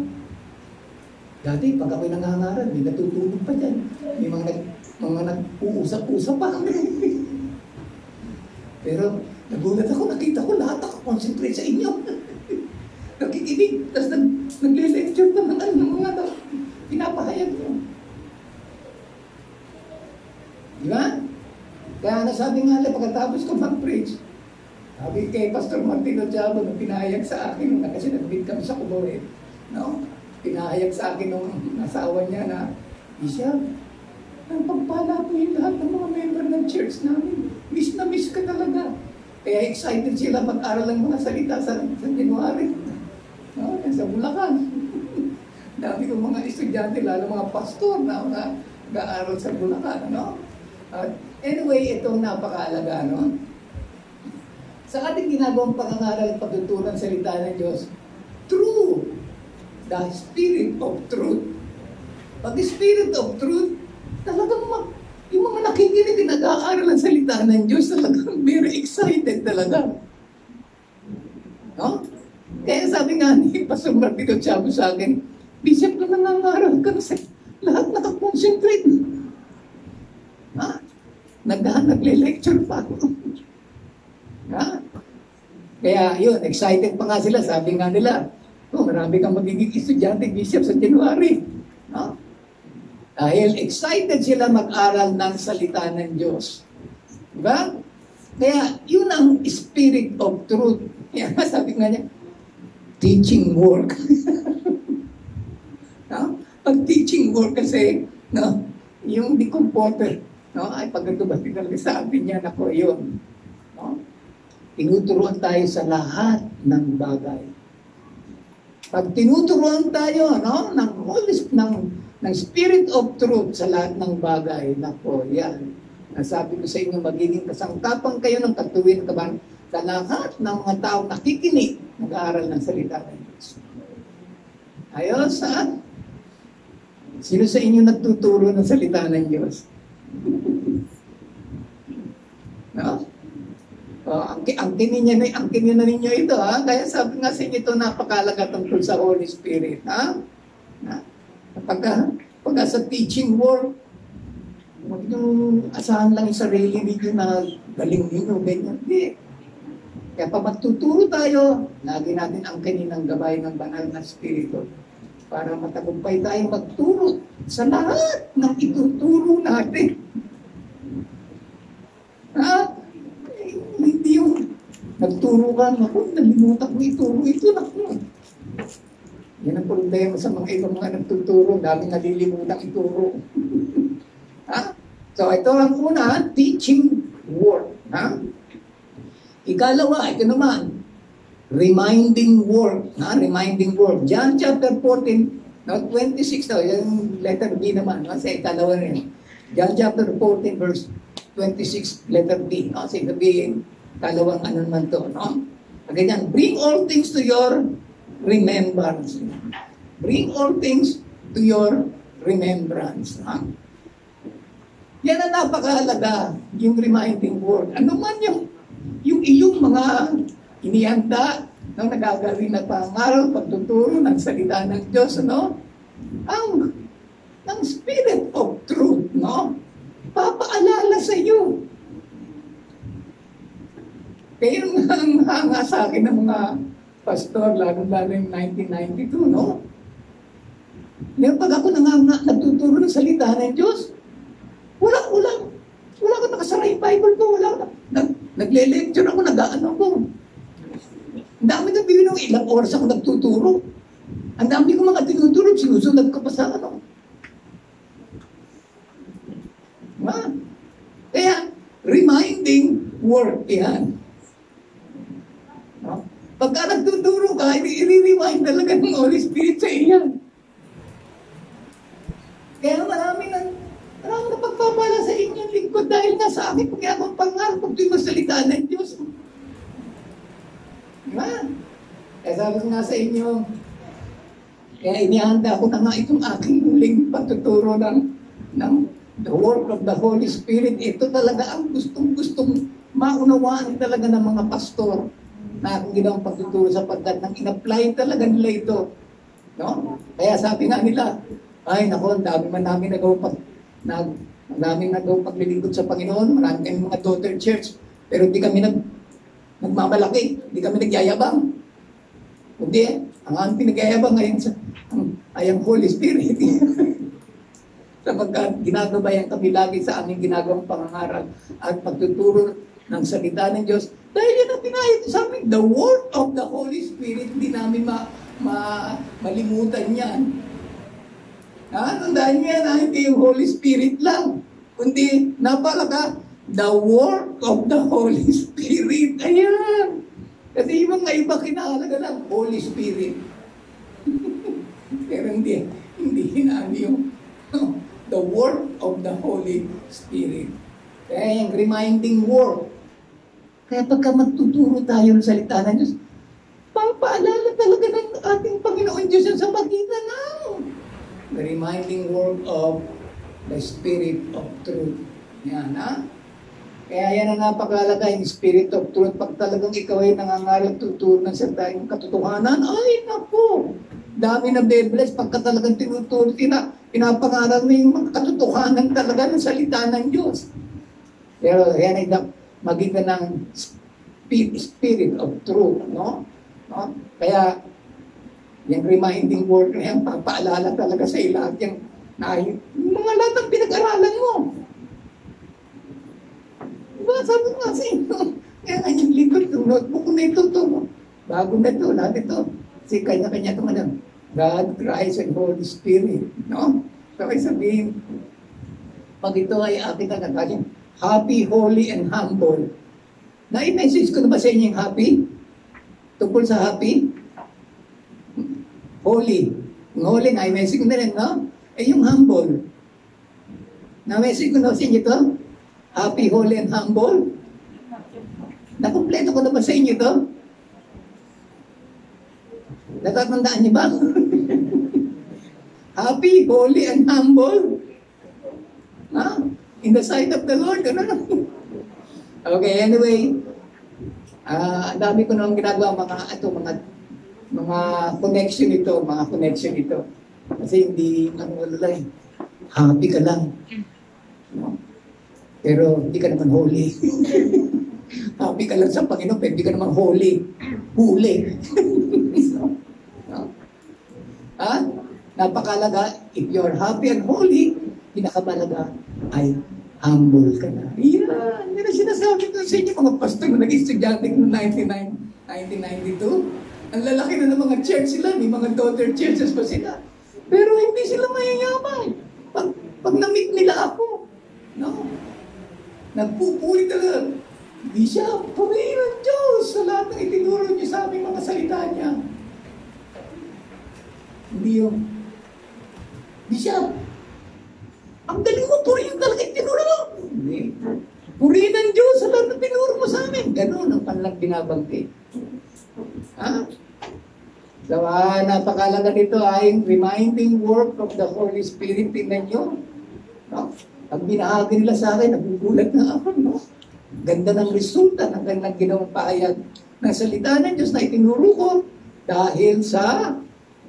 dati pag ako'y nangangaral, may natutulog pa dyan. May mga nag-uusap-usap pa. Pero nagulat ako, nakita ko lahat concentrate sa inyo. Nakikinig, tapos nagle-lecture pa ng mga pinapahayag ko. Di ba? Kaya nasabi nga lang, pagkatapos ko mag-preach, sabi kay Pastor Martin Tiago, nung pinahayag sa akin, kasi nag-meet kami sa Kuboe, no? Pinahayag sa akin nung asawa niya na, Bishop, ang pagpala po yung lahat ng mga member ng church namin. Miss na miss ka talaga. Kaya excited sila mag-aral ng mga salita sa January. No? Sa Bulacan. Dami kong mga estudyante, lalo mga pastor na nag-aaral sa Bulacan. No? Anyway, itong napakaalaga. No? Sa ating ginagawang pangangaral at pagtutunan salita ng Diyos, true, the Spirit of Truth. Pag Spirit of Truth, talagang yung mga nakikinig na nag-aaral ang salita ng Diyos, talagang very excited talaga. No? Kaya sabi nga ni Pastor Martin Tiago sa akin, Bishop, na nangangaral ka na lahat nakakonsentrate. Nagle-lecture pa ako. Kaya yun, excited pa nga sila. Sabi nga nila, marami kang magiging estudyante, Bishop, sa January. Dahil excited sila mag-aral ng salita ng Diyos. Diba? Kaya yun ang Spirit of Truth. Kaya sabi nga niya, teaching work. Pag teaching work kasi, yung decomporter, ay pag ito ba tinalaga sa atin yan, ako yun. Tinuturuan tayo sa lahat ng bagay. Pag tinuturuan tayo ng Spirit of Truth sa lahat ng bagay, nako, yan. Nasabi ko sa inyo, magiging kasangkapan kayo ng katuwin kaban sa lahat ng mga tao nakikinig, nag-aaral ng salita ng Diyos. Ayos, Sino sa inyo nagtuturo ng salita ng Diyos? No? Angkinin na ninyo ito, Kaya sabi nga sa inyo ito, napakalaga tungkol sa Holy Spirit, Pagka sa teaching work, huwag yung asahan lang yung sarili ninyo na galing ninyo, ganyan. Hindi. Kaya pag magtuturo tayo, lagi natin angkinin ang gabay ng banal na Espiritu para matagumpay tayong magturo sa lahat ng ituturo natin. Hindi yung nagturo ka, nalimutan ko ituro ito, Yan ang problema sa mga ibang mga nagtuturo, dami nalilimutan ituro. So ito ang una, teaching work. Ikalawa, ito naman, reminding word. Reminding word. John chapter 14, not 26 daw, yung letter B naman, kasi dalawa rin. John chapter 14, verse 26, letter B. Kasi sabihin, dalawang ano naman to, no? Ganyan, bring all things to your remembrance. Bring all things to your remembrance. Yan ang napakahalaga, yung reminding word. Ano man yung iyong mga inihanda ng nagagawin na pangaral, pagtuturo ng salita ng Diyos, no? Ang Spirit of Truth, no? Papaalala sa iyo. Kaya ang hanga sa akin ng mga pastor, lalo-lalo yung 1992, no? Ngayon pag ako nagtuturo ng salita ng Diyos, wala ko nakasara yung Bible ko, nagle-lecture ako, nag-ano ko. Ang dami na binong ilang oras ako nagtuturo. Ang dami ko mga tinuturo, sinusunod ko pa sa ano. Kaya, reminding word yan. Pagka nagtuturo ka, i-remind talaga ng Holy Spirit sa iyan. Kaya marami na pagpapala sa inyong lingkod dahil nga sa akin pag-iabang pangarap pag ito'y masalita ng Diyos. Diba? Kaya sabi ko nga sa inyo, kaya inihanda ko na nga itong aking huling pagtuturo ng the work of the Holy Spirit. Ito talaga ang gustong maunawaan talaga ng mga pastor na aking ginawang pagtuturo sapagkat nang in-apply talaga nila ito. No? Kaya sabi nga nila, ay nako, ang dami man namin nagawang paglilingkod sa Panginoon, marami kami mga daughter church, pero hindi kami nagmamalaki, hindi kami nagyayabang. Hindi, ang aming pinagyayabang ngayon ay ang Holy Spirit. Sapagkat ginagabayan kami lagi sa aming ginagawang pangangaral at pagtuturo ng salita ng Diyos. Dahil yan ang pinahit sa amin, the word of the Holy Spirit, hindi namin malimutan yan. Tandaan niya na hindi yung Holy Spirit lang, kundi napalaka, the work of the Holy Spirit. Ayan. Kasi yung mga iba kinahalaga lang, Holy Spirit. Pero hindi hinaan yung the work of the Holy Spirit. Kaya yung reminding word. Kaya pagka magtuturo tayo ng salita ng Diyos, papaalala talaga ng ating Panginoon Diyos sa magitan ng the reminding word of the Spirit of Truth. Yan, Kaya yan ang napakalaga, yung Spirit of Truth. Pag talagang ikaw ay nangangaral tuturo ng salita ng katotohanan, ay naku, dami na be-bless pagka talagang tinuturo, pinapangaral mo yung mga katotohanan talaga ng salita ng Diyos. Pero yan ay magitan ng Spirit of Truth, no? Kaya, yung reminding word na yan, papaalala talaga sa lahat yung mga lahat ng pinag-aralan mo. Diba? Sabi ko kasi, kaya nga yung likod, yung notebook na ito, bago na ito, lahat ito. Kasi kanya-kanya ito nga God, Christ, and Holy Spirit. No? So, kaya sabihin, pag ito ay ating kagagaling, happy, holy, and humble. Na-message ko na ba sa inyo yung happy? Tungkol sa happy? Holy. Yung holy, na-message ko na rin, no? Yung humble. Na-message ko na sa inyo ito? Happy, holy, and humble? Nakompleto ko na ba sa inyo ito? Natatandaan niyo ba? Happy, holy, and humble? In the sight of the Lord, ano? Okay, anyway, ang dami ko nang ginagawa mga connection ito, Kasi hindi, happy ka lang. No? Pero hindi ka naman holy. Happy ka lang sa Panginoon, pero hindi ka naman holy. Huli. No? Napakalaga, if you're happy and holy, pinakamalaga ay humble ka na. Yan, hindi na sinasabi ko sa inyo mga pastor na nag-estudyante noong 1992. Ang lalaki na ng mga church sila, may mga daughter churches pa sila. Pero hindi sila mayayabang. Pag na-meet nila ako, no? Nagpupuli talaga. Hindi siya, purihin ng Diyos sa lahat ng itinuro niyo sa aming mga hindi yung, Bishop, ang galing mo, purihin talaga yung tinuro mo. Hindi. Purihin ng Diyos sa lahat ng tinuro mo sa amin. Ganun ang kanilang binabangkit. Ha? So, napakalaga nito ay reminding work of the Holy Spirit. Tingnan nyo. No? Pag binahagi nila sa akin, nagugulat na ako. No? Ganda ng resulta ng kanilang ginawang pahayag ng salita ng Diyos na itinuro ko dahil sa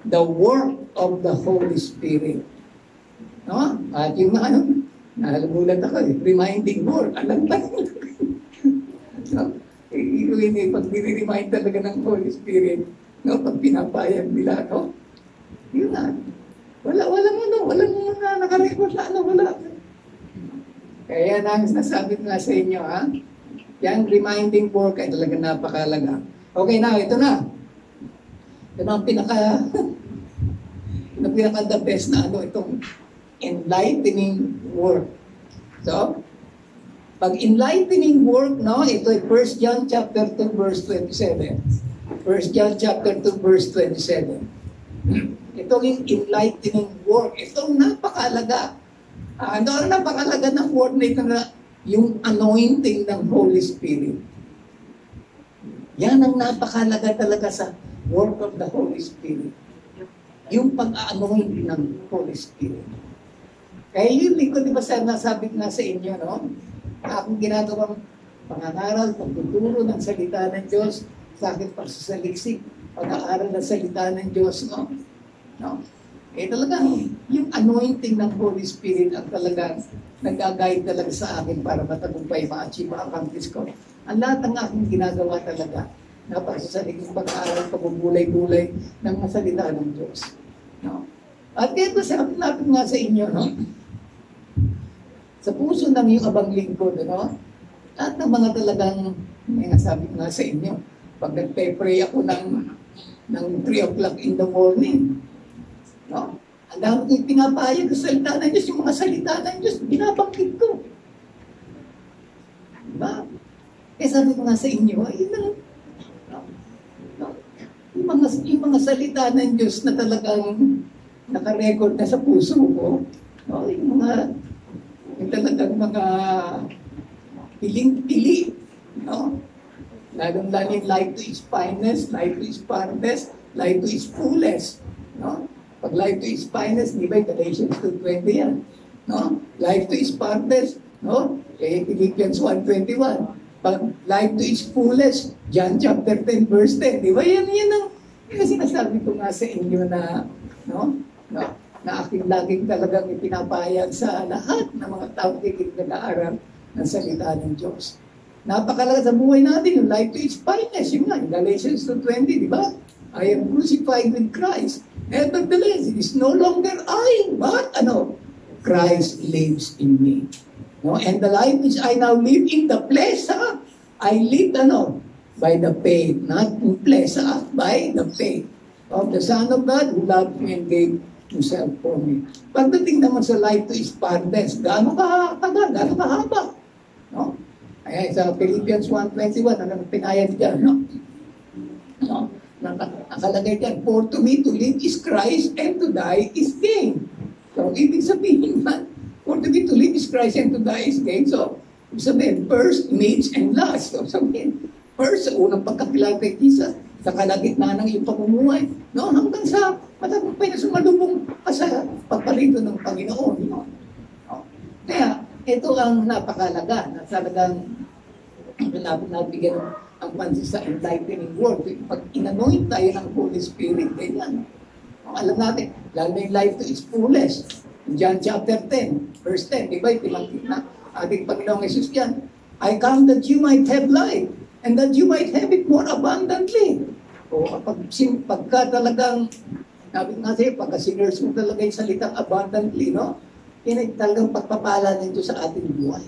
the work of the Holy Spirit. No? At yung ano, nalagulat ako, reminding work. Alam ba? No? Pag nire-remind talaga ng Holy Spirit, no? Pag pinapayag nila, no? Yun na. Wala mo na nakarecord na, wala. Kaya na, nasabi ko nga sa inyo, ha? Yan, reminding work ay talaga napakalaga. Okay na, ito na. Ito na ang pinaka the best na itong enlightening work. So, pag enlightening work, no, ito ay 1 John chapter 2 verse 27. 1 John chapter 2 verse 27. Ito yung enlightening work. Ito ang napakalaga. Ano ang napakalaga ng work na ito na yung anointing ng Holy Spirit. Yan ang napakalaga talaga sa work of the Holy Spirit. Yung pag-anoint ng Holy Spirit. Kaya yun, di ba nasabi ko nga sa inyo, no? Akong ginagawang pangangaral, pagtuturo ng salita ng Diyos, sa akin pagsasaliksik, pag-aaral ng salita ng Diyos, no? Talagang yung anointing ng Holy Spirit ang talagang nag-guide talaga sa akin para matagumpay, ma-achieve, ma-accomplish ko. Ang lahat ng aking ginagawa talaga, na pagsasaliksik, pag-aaral, pagbubulay-bulay ng salita ng Diyos. No? At kaya sabi natin nga sa inyo, no? Sa puso ng iyong abang lingkod, no? At ng mga talagang, may nasabi ko nga sa inyo, pag nagpe-pray ako ng 3 o'clock in the morning, no? Ang dami ko pinapayag sa salita ng Diyos, yung mga salita ng Diyos, binabangkit ko. Diba? Kaya sabi ko nga sa inyo, yung mga salita ng Diyos na talagang naka-record na sa puso ko, no? Yung talagang mga piling-pili, no? Lalong-lalo yung life to its finest, life to its farthest, life to its fullest, no? Pag life to its finest, di ba, Galatians 2:20 yan, no? Life to its farthest, no? Philippians 1:21. Pag life to its fullest, John chapter 10 verse 10, di ba? Yan ang sinasabi ko nga sa inyo na, no? Na aking laging talagang ipinapayag sa lahat ng mga taong nag-aaral ng salita ng Diyos. Napakalaga sa buhay natin, yung life to its finest, yun nga, Galatians 2:20, di ba? I am crucified with Christ. Nevertheless, it is no longer I, but Christ lives in me. No? And the life which I now live in the flesh, I live by the faith, not in flesh, by the faith of the Son of God who loved me and gave Himself for me. Pagdating naman sa life to its farthest, gaano kahaba? No? Ayan, sa Philippians 1:21, anong pinayad dyan, no? Nakalagay dyan, for to me to live is Christ and to die is gain. So, ibig sabihin man, for to me to live is Christ and to die is gain. So, sabihin, first, needs, and last. So, sabihin, first, sa unang pagkakilala kay Jesus, sa kalagitnaan ng iyong pamumuhay, no? Hanggang sa matagumpay na sumalubong pa sa pagpalito ng Panginoon. No? Kaya, ito ang napakalaga na talagang nabigyan ang pansin sa enlightening word. Pag inanoint tayo ng Holy Spirit, ganyan. Alam natin, lalo na yung life to its fullest. John chapter 10, verse 10, di ba? Pinangkit na ating Panginoong Jesus yan. I come that you might have life and that you might have it more abundantly. O pagka talagang, sabi nga sa'yo, pagka sinners mo talaga yung salitang abundantly, no? Yan ay talagang pagpapala nito sa ating buhay.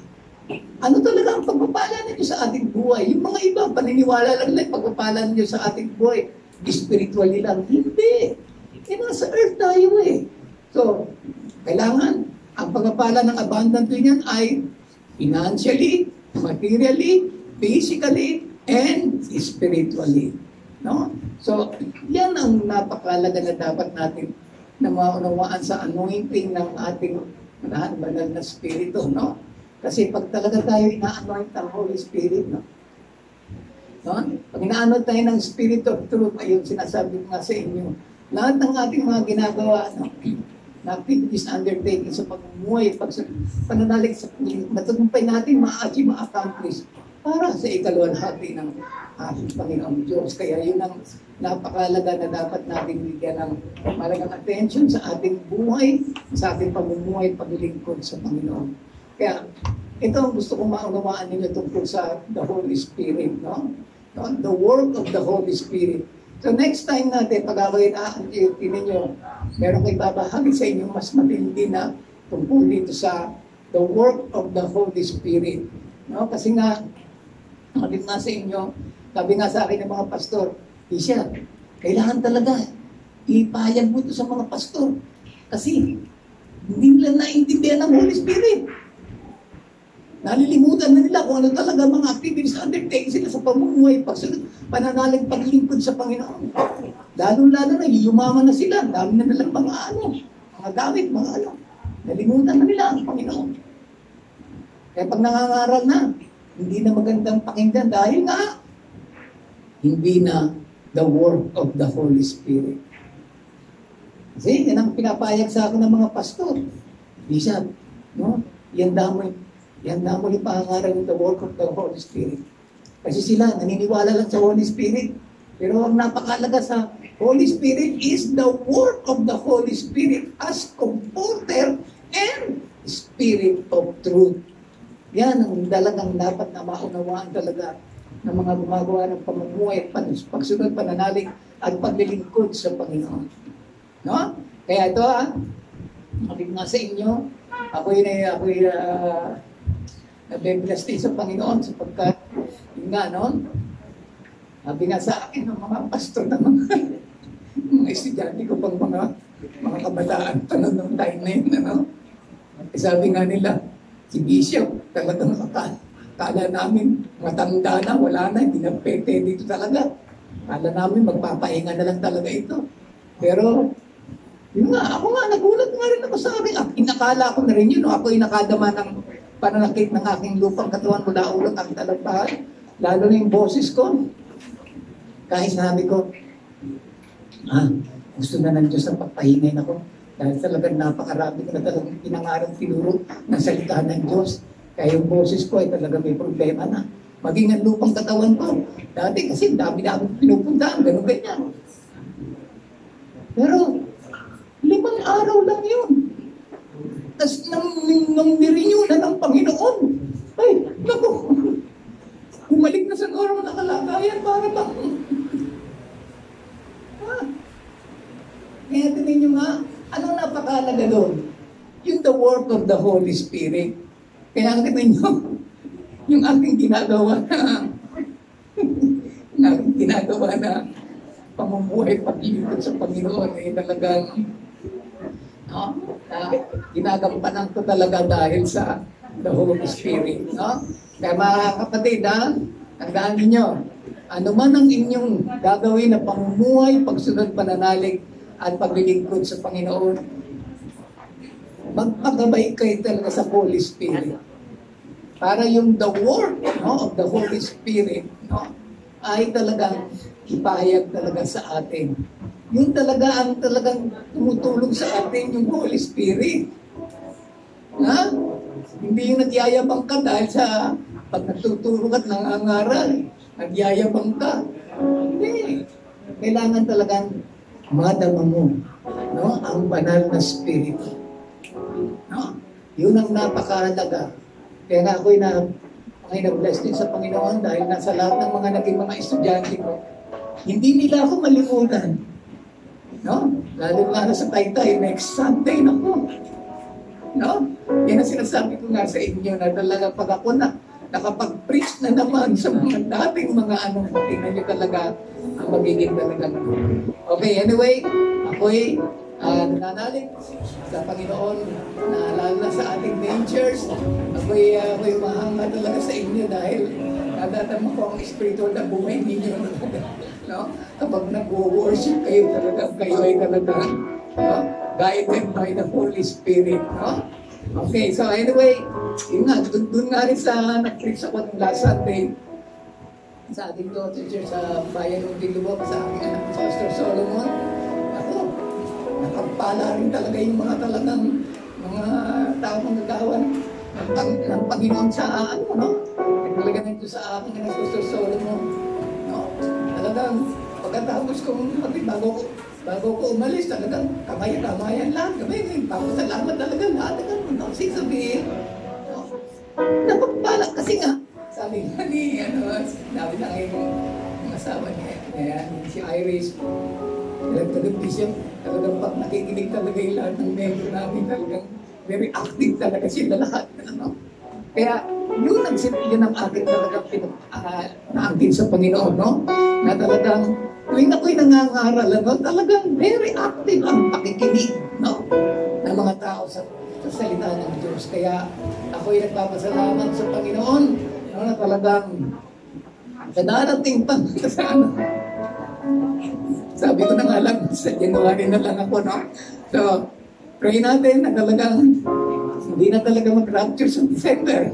Ano talaga ang pagpapala nito sa ating buhay? Yung mga iba, paniniwala lang na pagpapala nito sa ating buhay. Spiritually lang. Hindi. Nasa earth tayo eh. So, kailangan, ang pagpapala ng abundantly niyan ay financially, materially, physically, and spiritually. No? So, yan ang napakalaga na dapat natin na maunawaan sa anointing ng ating banal na Espiritu, no? Kasi pag talaga tayo ina-anoint ng Holy Spirit, no? Pag ina-anoint tayo ng Spirit of Truth, ayun sinasabi ko nga sa inyo, lahat ng ating mga ginagawa, no? Na activities undertaking sa pagmumuhay, pananalig sa matagumpay natin, ma-achieve, ma-accomplish para sa ikaluwalhati ng ating Panginoong Diyos. Kaya yun ang napakalaga na dapat natin bigyan ng malagang attention sa ating buhay, sa ating pamumuhay, paglilingkod sa Panginoon. Kaya ito ang gusto kong maunawaan ninyo tungkol sa the Holy Spirit, no? The work of the Holy Spirit. So next time natin, pag ako'y na-activity ninyo, meron kayo babahagi sa inyo mas matindi na tungkol dito sa the work of the Holy Spirit. No? Kasi nga, sabi nga sa inyo, sabi nga sa akin ng mga pastor, Isya, kailangan talaga ipahayag mo ito sa mga pastor. Kasi hindi nila naintindihan ng Holy Spirit. Nalilimutan na nila kung ano talaga mga activities undertaking sila sa pamumuhay, pananalig, paglingkod sa Panginoon. Lalo-lalo na, yumaman na sila. Dami na nilang mga gamit, mga ano. Nalimutan na nila ang Panginoon. Kaya pag nangangaral na, hindi na magandang pakinggan dahil nga, hindi na the work of the Holy Spirit. Kasi yan ang pinapayag sa akin ng mga pastor. Bishop, no? Yan damoy yung pangangaral ng the work of the Holy Spirit. Kasi sila naniniwala lang sa Holy Spirit. Pero ang napakalaga sa Holy Spirit is the work of the Holy Spirit as comforter and Spirit of truth. Yan ang talagang dapat na maunawaan talaga ng mga gumagawa ng pamumuhay, pagsunod, pananalig at paglilingkod sa Panginoon. No? Kaya ito sabi nga sa inyo, ako'y nabe-bless din sa Panginoon sapagkat yun nga, no? Sabi nga sa akin ng mga pastor na mga estudyante ko pang mga kabataan pa noong time na yun, ano? Sabi nga nila, si Bishop, talagang kala namin matanda na, wala na, hindi na pwede dito talaga. Kala namin magpapahinga na lang talaga ito. Pero, yun nga, ako nga, nagulat nga rin ako sa akin. Inakala ko na rin yun, no? Ako inakadama ng pananakit ng aking lupang katawan mula ulo at aking talagpahan. Lalo na yung boses ko. Kahit sabi ko, gusto na ng Diyos na pagpahingay ako. Dahil talagang napakarami ko na talagang pinangarang tinuro ng salita ng Diyos. Kaya yung boses ko ay talaga may problema na. Maging ang lupang katawan ko. Dati kasi dami-dami pinupuntaan, ganun-ganyan. Pero, 5 araw lang yun. Tapos nang nirenew na ng Panginoon, ay, naku, bumalik na sa normal na kalagayan para bang, kaya tingin nyo nga, anong napakalaga doon? Yung the work of the Holy Spirit. Kaya tingin nyo, yung aking ginagawa na pamumuhay, paglilingkod sa Panginoon, ay talagang no? Ginagampanan ko talaga dahil sa the Holy Spirit. No? Kaya mga kapatid, tandaan ninyo, ano man ang inyong gagawin na pamumuhay, pagsunod, pananalig, at paglilingkod sa Panginoon, magpagabay kayo talaga sa Holy Spirit. Para yung the work, no, of the Holy Spirit, no, ay talagang ipahayag talaga sa atin. Yung talaga ang talagang tumutulong sa atin yung Holy Spirit. Ha? Hindi yung nagyayabang ka dahil sa pag nagtuturo ka at nangangaral, nagyayabang ka. Hindi. Kailangan talagang madama mo, no, ang banal na Spirit. No? Yun ang napakahalaga. Kaya nga ako'y na-bless din sa Panginoon dahil nasa lahat ng mga naging mga estudyante ko, hindi nila ako malimutan. No? Lalo nga sa Taytay, next Sunday na po. No? Yan ang sinasabi ko nga sa inyo na talaga pag ako nakapag-preach na naman sa mga dating mga tingnan nyo talaga ang magiging talaga. Okay, anyway, ako'y nananalig sa Panginoon na lalo na sa ating dangers. Ako'y mahanga talaga sa inyo dahil nadadama ko ang espiritu na buhay ninyo. No? Kapag nag-worship kayo talaga, kayo ay talaga guided by the Holy Spirit, no? Okay, so anyway, yun nga, doon nga rin sa nag-preach ako ng last Sunday sa ating daughter church sa bayan ng Dilubog, sa aking anak si Pastor Solomon. Ako, nakapala rin talaga yung mga talagang mga tao manggagawa ng Panginoon sa ano, no? Talaga nito sa aking anak si Pastor Solomon. No? Talagang, pagkatapos kong bago ko umalis, talagang kamayan lang. Papasalamat talaga lahat. No? Sabihin, no? Napagpala kasi nga, sabi nga ni, sabi na ngayon yung asawa niya, si Iris, talagang bishop, talagang pag nakikinig talaga yung lahat ng member namin, talagang very active talaga sila lahat. Ano? Kaya, yun ang akin talagang naangkin sa Panginoon, no? Na talagang, tuwing ako'y nangangaral, no? Talagang very active ang pakikinig, no? Ng mga tao sa salita ng Diyos. Kaya, ako'y nagpapasalamat sa Panginoon, no? Na talagang, sa darating pa sa ano. Sabi ko na nga lang, sa January na lang ako, no? So, pray natin na talagang, hindi na talaga mag-rapture sa December.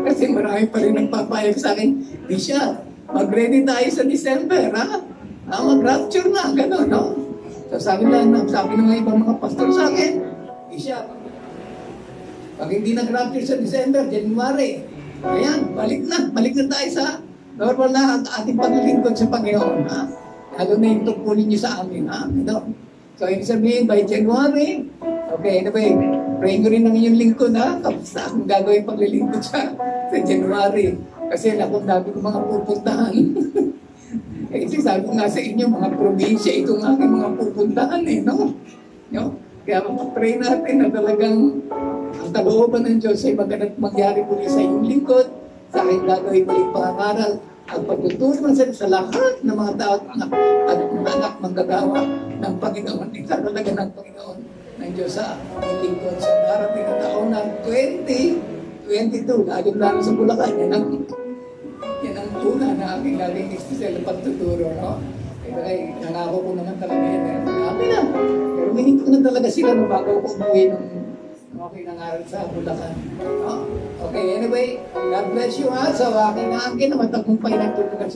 Kasi marami pa rin nagpapayag sa akin, di siya, mag-ready tayo sa December, ha? Mag-rapture na, gano'n, no? So sabi ng mga ibang mga pastor sa akin, di siya, pag hindi nag-rapture sa December, January, ayan, balik na tayo sa normal na ang ating paglilingkod sa Panginoon, ha? Lalo na yung tungkulin niyo sa amin, ha? Gano'n. So, ibig sabihin, by January, okay, anyway, pray nyo rin ang inyong lingkod, ha? Tapos na akong gagawin paglilingkod sa January. Kasi akong dami ko mga pupuntahan. Kasi sabi ko nga sa inyo, mga probinsya, itong aking mga pupuntahan, no? Kaya pray natin na talagang ang kalooban ng Diyos ay magyari muli sa inyong lingkod, sa aking gagawin muling pangangaral, ang pagtutulong sa lahat ng mga tao at mga anak manggagawa ng Panginoon. Ito talaga ng Panginoon ng Diyos sa lingkod sa darating na taon ng 2022, lalo sa Bulacan. Yan ang una na aking laging espesyal na pagtuturo, no? Kaya nangako ko naman talaga yan. Marami na. Pero minito ko na talaga sila no, bago ko umuwi ng okay nangaral sa Bulacan. No? Okay, anyway, God bless you ha. So, aking naangkin na matagumpay ng tulungan.